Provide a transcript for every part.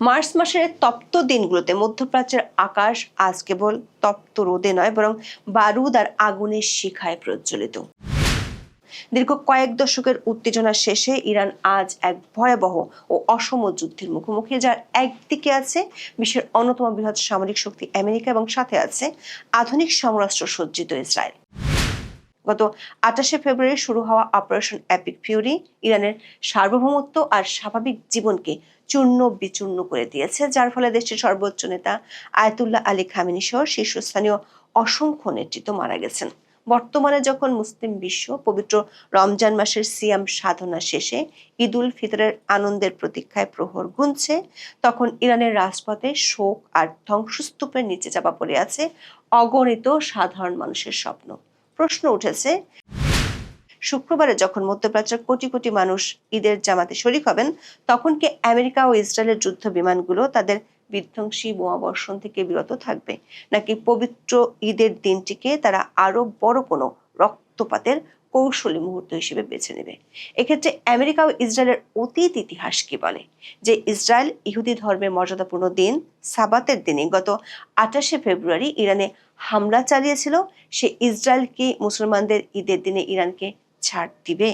March মাসের তপ্ত দিনগুলোতে মধ্যপ্রাচ্যের আকাশ আজ কেবল তপ্ত রোদে নয়, বরং বারুদ আর আগুনের শিখায় প্রজ্বলিত। দীর্ঘ কয়েক দশকের উত্তেজনা শেষে ইরান আজ এক ভয়াবহ ও অসম যুদ্ধের মুখোমুখি, যার একদিকে আছে বিশ্বের অন্যতম বৃহৎ সামরিক শক্তি আমেরিকা এবং সাথে আছে আধুনিক সমরাস্ত্র সজ্জিত ইসরায়েল। গত 28শে ফেব্রুয়ারি শুরু হওয়া অপারেশন এপিক ফিউরি ইরানের সার্বভৌমত্ব আর স্বাভাবিক জীবনকে চূর্ণ বিচূর্ণ করে দিয়েছে, যার ফলে দেশটির সর্বোচ্চ নেতা আয়াতুল্লাহ আলী খামেনি সহ শীর্ষস্থানীয় অসংখ্য নেতৃত্ব মারা গেছেন। বর্তমানে যখন মুসলিম বিশ্ব পবিত্র রমজান মাসের সিয়াম সাধনা শেষে ঈদ উল ফিতরের আনন্দের প্রতীক্ষায় প্রহর গুনছে, তখন ইরানের রাজপথে শোক আর ধ্বংসস্তূপের নিচে চাপা পড়ে আছে অগণিত সাধারণ মানুষের স্বপ্ন। প্রশ্ন উঠেছে, শুক্রবারে যখন মধ্যপ্রাচ্যের কোটি কোটি মানুষ ঈদের জামাতে শরিক হবেন, তখন কি আমেরিকা ও ইসরায়েলের যুদ্ধ বিমানগুলো তাদের বিধ্বংসী বোমাবর্ষণ থেকে বিরত থাকবে, নাকি পবিত্র ঈদের দিনটিকে তারা আরো বড় কোনো রক্তপাতের কৌশলী মুহূর্ত হিসেবে বেছে নেবে? এক্ষেত্রে আমেরিকা ও ইসরায়েলের অতীত ইতিহাস কি বলে? যে ইসরায়েল ইহুদি ধর্মের মর্যাদাপূর্ণ দিন সাবাতের দিনে গত 28শে ফেব্রুয়ারি ইরানে হামলা চালিয়েছিল, সে ইসরায়েল কি মুসলমানদের ঈদের দিনে ইরানকে ছাড় দিবে?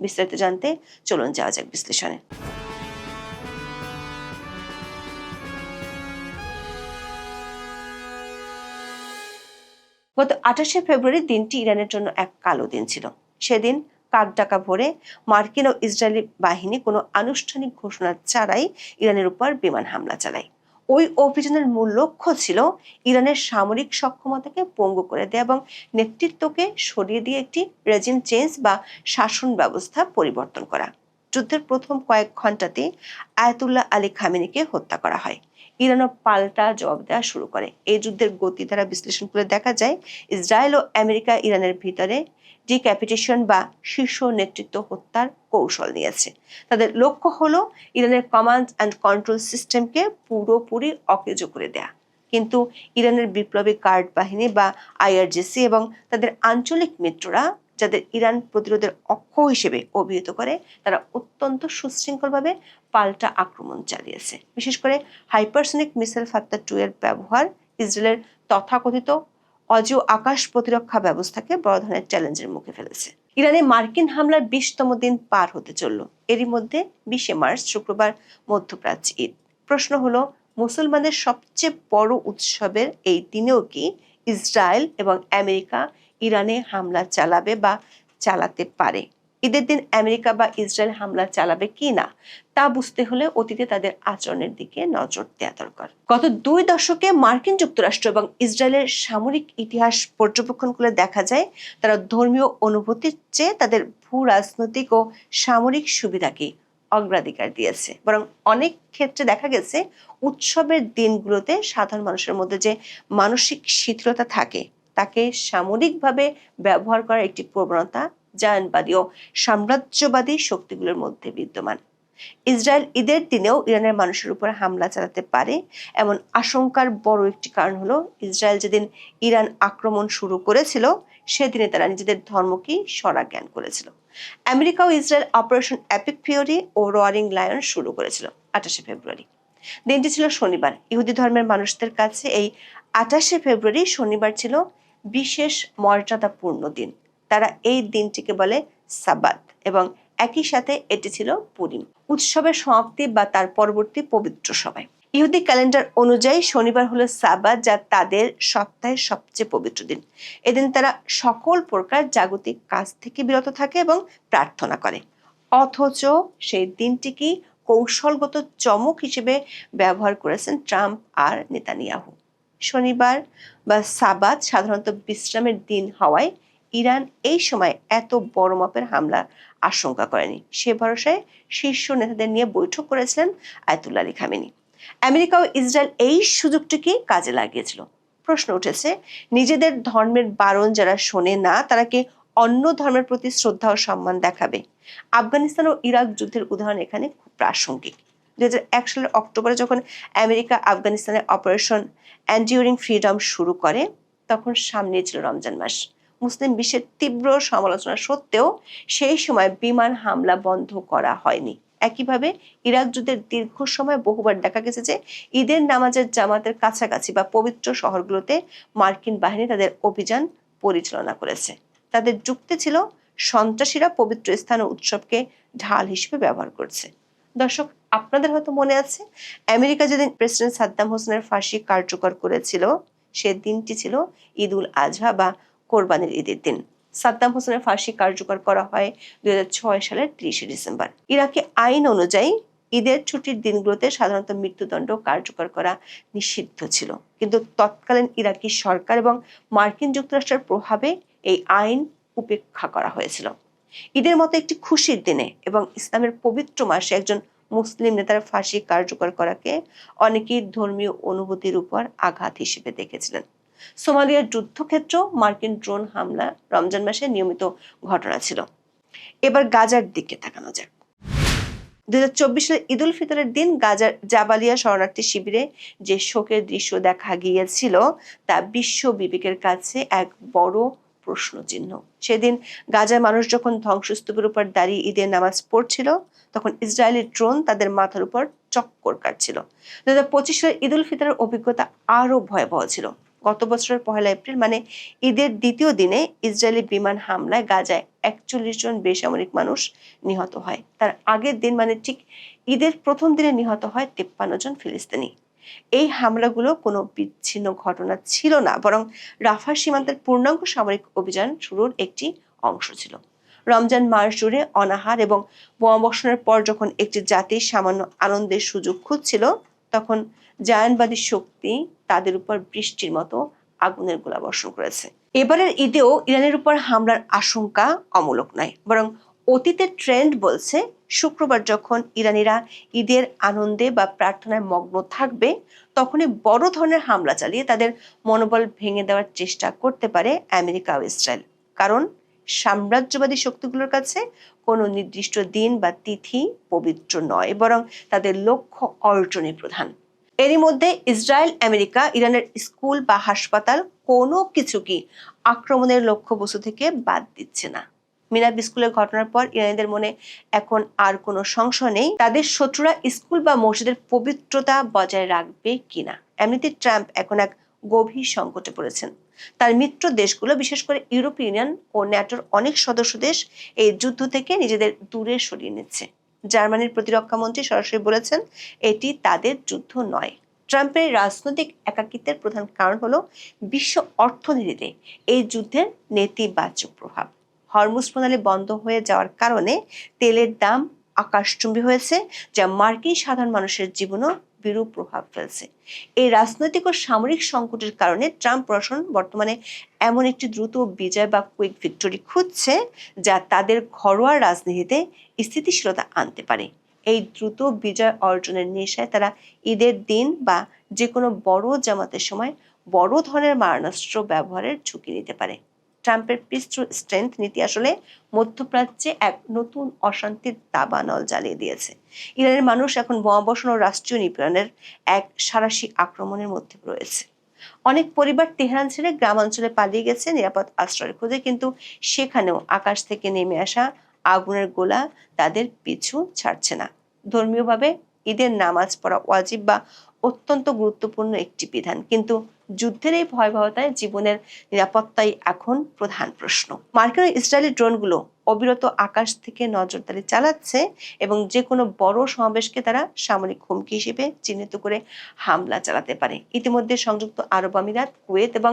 বিস্তারিত জানতে চলুন যাওয়া যাক বিশ্লেষণে। গত 28শে ফেব্রুয়ারি দিনটি ইরানের জন্য এক কালো দিন ছিল। সেদিন কাকডাকা ভোরে মার্কিন ও ইসরায়েলি বাহিনী কোনো আনুষ্ঠানিক ঘোষণা ছাড়াই ইরানের উপর বিমান হামলা চালায়। ওই অভিযানের মূল লক্ষ্য ছিল ইরানের সামরিক সক্ষমতাকে পঙ্গু করে দেয়া এবং নেতৃত্বকে সরিয়ে দিয়ে একটি রেজিম চেঞ্জ বা শাসন ব্যবস্থা পরিবর্তন করা। যুদ্ধের প্রথম কয়েক ঘন্টাতে আয়াতুল্লাহ আলী খামেনিকে হত্যা করা হয়। ইরানও পাল্টা জবাব দেওয়া শুরু করে। এই যুদ্ধের গতি দ্বারা বিশ্লেষণ করে দেখা যায়, ইসরায়েল ও আমেরিকা ইরানের ভিতরে ডিক্যাপিটেশন বা শীর্ষ নেতৃত্ব হত্যার কৌশল নিয়েছে। তাদের লক্ষ্য হলো ইরানের কমান্ড অ্যান্ড কন্ট্রোল সিস্টেমকে পুরোপুরি অকেজো করে দেয়া। কিন্তু ইরানের বিপ্লবী গার্ড বাহিনী বা আইআরজিসি এবং তাদের আঞ্চলিক মিত্ররা, যাদের ইরান প্রতিরোধের অক্ষ হিসেবে অভিহিত করে, তারা অত্যন্ত সুশৃঙ্খলভাবে পাল্টা আক্রমণ চালিয়েছে। বিশেষ করে হাইপারসনিক মিসাইল ফাত্তা-2 এর ব্যবহার ইসরায়েলের তথাকথিত অজেয় আকাশ প্রতিরক্ষা ব্যবস্থাকে বড় ধরনের চ্যালেঞ্জের মুখে ফেলেছে। ইরানে মার্কিন হামলার 20তম দিন পার হতে চলল। এরই মধ্যে 20শে মার্চ শুক্রবার মধ্যপ্রাচ্য ঈদ। প্রশ্ন হলো, মুসলমানদের সবচেয়ে বড় উৎসবের এই দিনেও কি ইসরায়েল এবং আমেরিকা ইরানে হামলা চালাবে বা চালাতে পারে? ঈদের দিন আমেরিকা বা ইসরায়েল হামলা চালাবে কি না তা বুঝতে হলে অতীতে তাদের আচরণের দিকে নজর দেওয়া দরকার। গত 2 দশকে মার্কিন যুক্তরাষ্ট্র এবং ইসরায়েলের সামরিক ইতিহাস পর্যবেক্ষণ করলে দেখা যায়, তারা ধর্মীয় অনুভূতির চেয়ে তাদের ভূ রাজনৈতিক ও সামরিক সুবিধাকে অগ্রাধিকার দিয়েছে। বরং অনেক ক্ষেত্রে দেখা গেছে, উৎসবের দিনগুলোতে সাধারণ মানুষের মধ্যে যে মানসিক শিথিলতা থাকে, তাকে সামরিকভাবে ব্যবহার করার একটি প্রবণতা জায়নবাদী ও সাম্রাজ্যবাদী শক্তিগুলোর মধ্যে বিদ্যমান। ইসরায়েল ঈদের দিনেও ইরানের মানুষের উপর হামলা চালাতে পারে এমন আশঙ্কার বড় একটি কারণ হলো, ইসরায়েল যেদিন ইরান আক্রমণ শুরু করেছিল, সেদিনে তারা নিজেদের ধর্মকেই সরা জ্ঞান করেছিল। আমেরিকা ও ইসরায়েল অপারেশন এপিক ফিউরি ও রোয়ারিং লায়ন শুরু করেছিল 28শে ফেব্রুয়ারি। দিনটি ছিল শনিবার। ইহুদি ধর্মের মানুষদের কাছে এই 28শে ফেব্রুয়ারি শনিবার ছিল বিশেষ মর্যাদাপূর্ণ দিন। তারা এই দিনটিকে বলে সাবাত এবং একই সাথে এটি ছিল পুরিম, উৎসবের সমাপ্তি বা তার পরবর্তী পবিত্র সময়। ইহুদি ক্যালেন্ডার অনুযায়ী শনিবার হলো সাবাত, যা তাদের সপ্তাহের সবচেয়ে পবিত্র দিন। এদিন তারা সকল প্রকার জাগতিক কাজ থেকে বিরত থাকে এবং প্রার্থনা করে। অথচ সেই দিনটিকে কৌশলগত চমক হিসেবে ব্যবহার করেছেন ট্রাম্প আর নেতানিয়াহু। শনিবার বা সাবাত সাধারণত বিশ্রামের দিন হওয়ায় ইরান এই সময় এত বড় মাপের হামলার আশঙ্কা করেনি। সে ভরসায় শীর্ষ নেতাদের নিয়ে বৈঠক করেছিলেন আয়াতুল্লাহ আলী খামেনি। আমেরিকা ও ইসরায়েল এই সুযোগটিকে কাজে লাগিয়েছিল। প্রশ্ন উঠেছে, নিজেদের ধর্মের বারণ যারা শোনে না, তারা কি অন্য ধর্মের প্রতি শ্রদ্ধা ও সম্মান দেখাবে? আফগানিস্তান ও ইরাক যুদ্ধের উদাহরণ এখানে খুব প্রাসঙ্গিক। 2001 সালের অক্টোবরে যখন আমেরিকা আফগানিস্তানে অপারেশন এন্ডিউরিং ফ্রিডম শুরু করে, তখন সামনে ছিল রমজান মাস। মুসলিম বিশ্বের তীব্র সমালোচনা সত্ত্বেও সেই সময় বিমান হামলা বন্ধ করা হয়নি। একইভাবে ইরাক যুদ্ধের দীর্ঘ সময় বহুবার দেখা গেছে যে ঈদের নামাজের জামাতের কাছাকাছি বা পবিত্র শহরগুলোতে মার্কিন বাহিনী তাদের অভিযান পরিচালনা করেছে। তাদের যুক্তি ছিল সন্ত্রাসীরা পবিত্র স্থান ও উৎসবকে ঢাল হিসেবে ব্যবহার করছে। দর্শক, আপনাদের হয়তো মনে আছে আমেরিকা যেদিন প্রেসিডেন্ট সাদ্দাম হোসেনের ফাঁসি কার্যকর করেছিল সে দিনটি ছিল ঈদ উল আজহা বা কোরবানির ঈদের দিন। সাদ্দাম হোসেনের ফাঁসি কার্যকর করা হয় 2006 সালের 30 ডিসেম্বর। ইরাকে আইন অনুযায়ী ঈদের ছুটির দিনগুলোতে সাধারণত মৃত্যুদণ্ড কার্যকর করা নিষিদ্ধ ছিল, কিন্তু তৎকালীন ইরাকি সরকার এবং মার্কিন যুক্তরাষ্ট্রের প্রভাবে এই আইন উপেক্ষা করা হয়েছিল। ঈদের মতো একটি খুশির দিনে এবং ইসলামের পবিত্র মাসে একজন মুসলিম নেতার ফাঁসি কার্যকর করাকে অনেকেই ধর্মীয় অনুভূতির উপর আঘাত হিসেবে দেখেছিলেন। সোমালিয়ার যুদ্ধক্ষেত্র মার্কিন ড্রোন হামলা রমজান মাসে নিয়মিত ঘটনা ছিল। এবার গাজার দিকে তাকানো যাক। 2024 সালের ঈদ উল ফিতরের দিন গাজার জাবালিয়া শরণার্থী শিবিরে যে শোকের দৃশ্য দেখা গিয়েছিল তা বিশ্ব বিবেকের কাছে এক বড় প্রশ্ন চিহ্ন। সেদিন গাজার মানুষ যখন ধ্বংসস্তূপের উপর দাঁড়িয়ে ঈদের নামাজ পড়ছিল তখন ইসরায়েলি ড্রোন তাদের মাথার উপর চক্কর কাটছিল। 2025 সালের ঈদ উল ফিতরের অভিজ্ঞতা আরো ভয়াবহ ছিল। গত বছরের 1 এপ্রিল মানে ঈদের দ্বিতীয় দিনে ইসরায়েলি বিমান হামলায় গাজায় 41 জন বেসামরিক মানুষ নিহত হয়। তার আগের দিন মানে ঠিক ঈদের প্রথম দিনে নিহত হয় 53 জন ফিলিস্তিনি। এই হামলাগুলো কোনো বিচ্ছিন্ন ঘটনা ছিল না, বরং রাফা সীমান্তের পূর্ণাঙ্গ সামরিক অভিযান শুরুর একটি অংশ ছিল। রমজান মাস জুড়ে অনাহার এবং বোমাবর্ষণের পর যখন একটি জাতির সামান্য আনন্দের সুযোগ খুঁজছিল তখন জায়নবাদী শক্তি তাদের উপর বৃষ্টির মতো আগুনের গোলা বর্ষণ করেছে। এবারের ঈদেও ইরানের উপর হামলার আশঙ্কা অমূলক নয়, বরং অতীতের ট্রেন্ড বলছে শুক্রবার যখন ইরানিরা ঈদের আনন্দে বা প্রার্থনায় মগ্ন থাকবে তখনই বড় ধরনের হামলা চালিয়ে তাদের মনোবল ভেঙে দেওয়ার চেষ্টা করতে পারে আমেরিকা ও ইসরায়েল। কারণ সাম্রাজ্যবাদী শক্তিগুলোর কাছে কোনো নির্দিষ্ট দিন বা তিথি পবিত্র নয়, বরং তাদের লক্ষ্য অর্জনই প্রধান। এরই মধ্যে ইসরায়েল আমেরিকা ইরানের স্কুল বা হাসপাতাল কোনো কিছু কি আক্রমণের লক্ষ্যবস্তু থেকে বাদ দিচ্ছে না। মিলাদ স্কুলের ঘটনার পর ইরানিদের মনে এখন আর কোনো সংশয় নেই তাদের শত্রুরা স্কুল বা মসজিদের পবিত্রতা বজায় রাখবে কিনা। এমনিতে ট্রাম্প এখন এক গভীর সংকটে পড়েছেন। তার মিত্র দেশগুলো বিশেষ করে ইউরোপীয় ইউনিয়ন ও ন্যাটোর অনেক সদস্য দেশ এই যুদ্ধ থেকে নিজেদের দূরে সরিয়ে নিচ্ছে। জার্মানির প্রতিরক্ষা মন্ত্রী সরাসরি বলেছেন এটি তাদের যুদ্ধ নয়। ট্রাম্পের রাজনৈতিক একাকিত্বের প্রধান কারণ হলো বিশ্ব অর্থনীতিতে এই যুদ্ধের নেতিবাচক প্রভাব। হরমুজ প্রণালী বন্ধ হয়ে যাওয়ার কারণে তেলের দাম আকাশচুম্বী হয়েছে, যা মার্কিন সাধারণ মানুষের জীবনও বিরূপ প্রভাব ফেলছে। এই রাজনৈতিক ও সামরিক সংকটের কারণে ট্রাম্প প্রশাসন বর্তমানে এমন একটি দ্রুত বিজয় বা কুইক ভিক্টরি খুঁজছে যা তাদের ঘরোয়া রাজনীতিতে স্থিতিশীলতা আনতে পারে। এই দ্রুত বিজয় অর্জনের নেশায় তারা ঈদের দিন বা যে কোনো বড় জামাতের সময় বড় ধরনের মারণাস্ত্র ব্যবহারের ঝুঁকি নিতে পারে। ট্রাম্পের পিস টু স্ট্রেংথ নীতি আসলে মধ্যপ্রাচ্যে এক নতুন অশান্তির দাবানল জ্বালিয়ে দিয়েছে। ইরানের মানুষ এখন বোমাবর্ষণ ও রাষ্ট্রীয় নিপীড়নের এক সাঁড়াশি আক্রমণের মধ্যে রয়েছে। অনেক পরিবার তেহরান ছেড়ে গ্রামাঞ্চলে পালিয়ে গেছে নিরাপদ আশ্রয়ের খোঁজে, কিন্তু সেখানেও আকাশ থেকে নেমে আসা আগুনের গোলা তাদের পিছু ছাড়ছে না। ধর্মীয়ভাবে ঈদের নামাজ পড়া ওয়াজিব বা অত্যন্ত গুরুত্বপূর্ণ একটি বিধান, কিন্তু যুদ্ধের এই ভয়াবহতায় জীবনের নিরাপত্তাই এখন প্রধান প্রশ্ন। মার্কিন ও ইসরায়েলি ড্রোনগুলো অবিরত আকাশ থেকে নজরদারি চালাচ্ছে এবং যে কোনো বড় সমাবেশকে তারা সামরিক হুমকি হিসেবে চিহ্নিত করে হামলা চালাতে পারে। ইতিমধ্যে সংযুক্ত আরব আমিরাত, কুয়েত এবং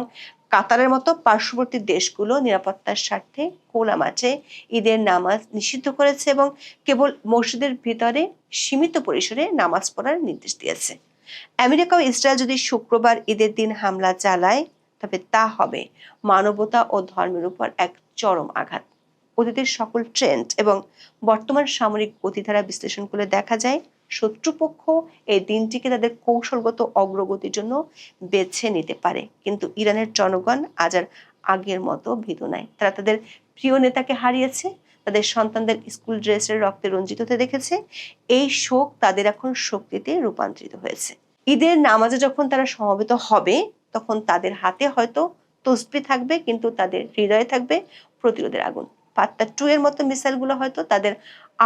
কাতারের মতো পার্শ্ববর্তী দেশগুলো নিরাপত্তার স্বার্থে খোলা মাঠে ঈদের নামাজ নিষিদ্ধ করেছে এবং কেবল মসজিদের ভিতরে সীমিত পরিসরে নামাজ পড়ার নির্দেশ দিয়েছে। আমেরিকা ও ইসরায়েল যদি শুক্রবার ঈদের দিন হামলা চালায় তবে তা হবে মানবতা ও ধর্মের উপর এক চরম আঘাত। অতীতের সকল ট্রেন্ড এবং বর্তমান সামরিক গতিধারা বিশ্লেষণ করে দেখা যায় শত্রুপক্ষ এই দিনটিকে তাদের কৌশলগত অগ্রগতির জন্য বেছে নিতে পারে, কিন্তু ইরানের জনগণ আজ আর আগের মতো ভীত নাই। তারা তাদের প্রিয় নেতাকে হারিয়েছে, তাদের সন্তানদের স্কুল ড্রেসের রক্তে রঞ্জিত হতে দেখেছে। এই শোক তাদের এখন শক্তিতে রূপান্তরিত হয়েছে। ঈদের নামাজে যখন তারা সমবেত হবে তখন তাদের হাতে হয়তো তসবিহ থাকবে, কিন্তু তাদের হৃদয়ে থাকবে প্রতিরোধের আগুন। পাত্তা 2 এর মতো মিসাইলগুলো হয়তো তাদের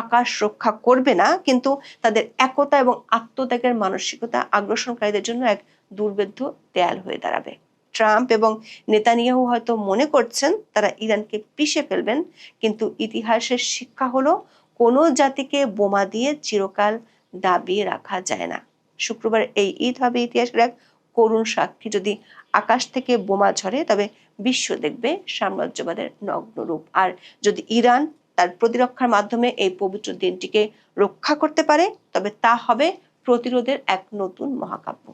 আকাশ রক্ষা করবে না, কিন্তু তাদের একতা এবং আত্মত্যাগের মানসিকতা আগ্রাসনকারীদের জন্য এক দুর্ভেদ্য দেয়াল হয়ে দাঁড়াবে। ট্রাম্প এবং নেতানিয়াহু হয়তো মনে করছেন তারা ইরানকে পিষে ফেলবেন, কিন্তু ইতিহাসের শিক্ষা হলো কোনো জাতিকে বোমা দিয়ে চিরকাল দাবিয়ে রাখা যায় না। শুক্রবার এই ঈদ হবে ইতিহাসের এক করুণ সাক্ষী। যদি আকাশ থেকে বোমা ঝরে তবে বিশ্ব দেখবে সাম্রাজ্যবাদের নগ্ন রূপ। আর যদি ইরান তার প্রতিরক্ষার মাধ্যমে এই পবিত্র দিনটিকে রক্ষা করতে পারে তবে তা হবে প্রতিরোধের এক নতুন মহাকাব্য।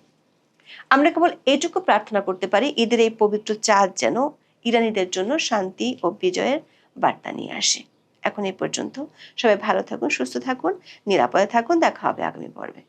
আমরা কেবল এটুকু প্রার্থনা করতে পারি, ঈদের এই পবিত্র চাঁদ যেন ইরানিদের জন্য শান্তি ও বিজয়ের বার্তা নিয়ে আসে। এখন এই পর্যন্ত। সবাই ভালো থাকুন, সুস্থ থাকুন, নিরাপদে থাকুন। দেখা হবে আগামী পর্বে।